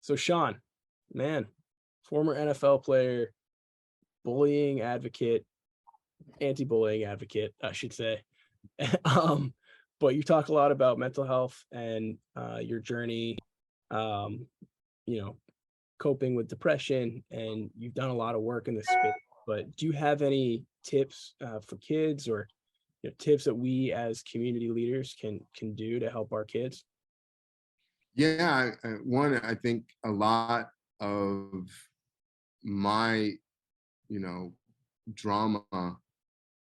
So Sean, man, former NFL player, bullying advocate, anti-bullying advocate, I should say. um, but you talk a lot about mental health and your journey, um, you know, coping with depression, and you've done a lot of work in this space. But do you have any tips for kids, or tips that we as community leaders can do to help our kids? Yeah, one, I think a lot of my, you know, drama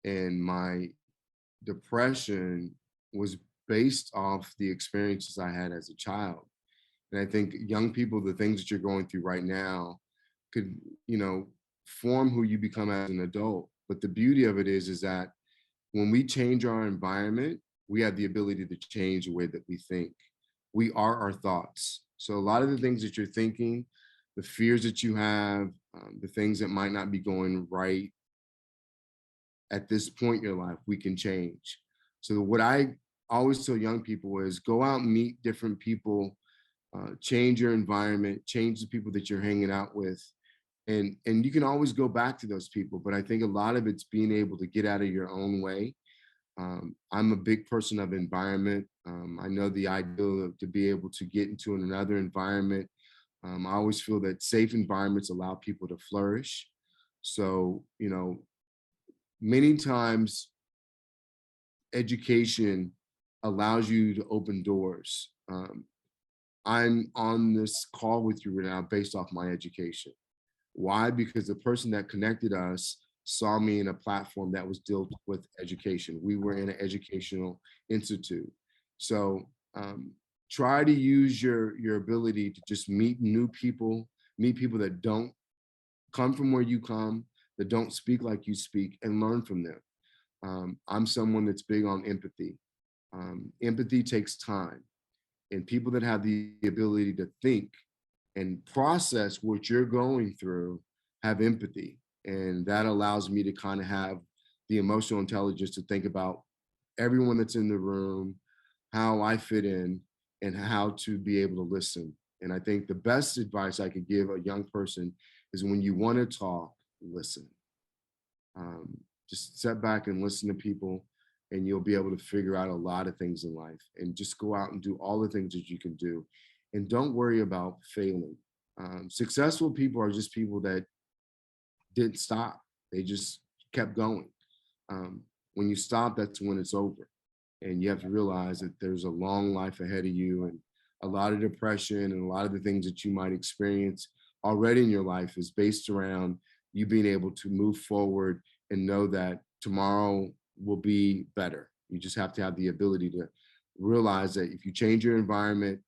and my depression was based off the experiences I had as a child. And I think young people, the things that you're going through right now could, you know, form who you become as an adult. But the beauty of it is that when we change our environment, we have the ability to change the way that we think. We are our thoughts. So a lot of the things that you're thinking, the fears that you have, the things that might not be going right at this point in your life, we can change. So what I always tell young people is go out and meet different people, change your environment, change the people that you're hanging out with, and you can always go back to those people. But I think a lot of it's being able to get out of your own way. I'm a big person of environment. I know the ideal of to be able to get into another environment. I always feel that safe environments allow people to flourish. So, many times education allows you to open doors. I'm on this call with you right now based off my education. Why? Because the person that connected us saw me in a platform that was dealt with education. We were in an educational institute. So try to use your ability to just meet people that don't come from where you come, that don't speak like you speak, and learn from them. I'm someone that's big on empathy. Empathy takes time, and people that have the ability to think and process what you're going through have empathy. And that allows me to kind of have the emotional intelligence to think about everyone that's in the room, how I fit in, and how to be able to listen. And I think the best advice I could give a young person is when you want to talk, listen. Um, just sit back and listen to people, and you'll be able to figure out a lot of things in life. And just go out and do all the things that you can do. And don't worry about failing. Successful people are just people that didn't stop, they just kept going. When you stop, that's when it's over. And you have to realize that there's a long life ahead of you, and a lot of depression and a lot of the things that you might experience already in your life is based around you being able to move forward and know that tomorrow will be better. You just have to have the ability to realize that if you change your environment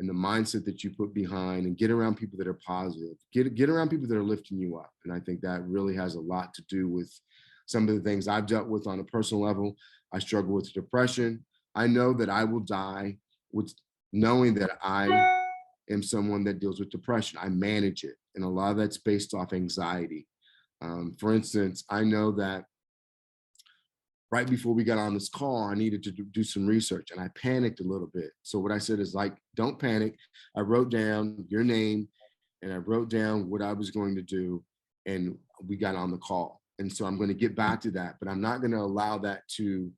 and the mindset that you put behind and get around people that are positive, get around people that are lifting you up. And I think that really has a lot to do with some of the things I've dealt with on a personal level. I struggle with depression. I know that I will die with knowing that I am someone that deals with depression. I manage it. And a lot of that's based off anxiety. For instance, I know that right before we got on this call, I needed to do some research and I panicked a little bit. So what I said is like, don't panic. I wrote down your name and I wrote down what I was going to do, and we got on the call. And so I'm going to get back to that, but I'm not going to allow that to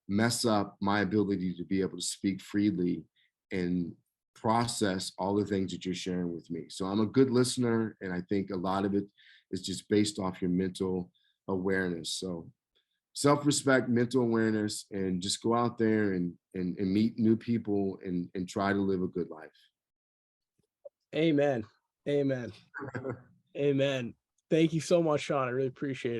mess up my ability to be able to speak freely and process all the things that you're sharing with me. So I'm a good listener, and I think a lot of it is just based off your mental awareness. So self-respect, mental awareness, and just go out there and meet new people and try to live a good life. Amen. Amen. Amen. Thank you so much, Sean. I really appreciate it.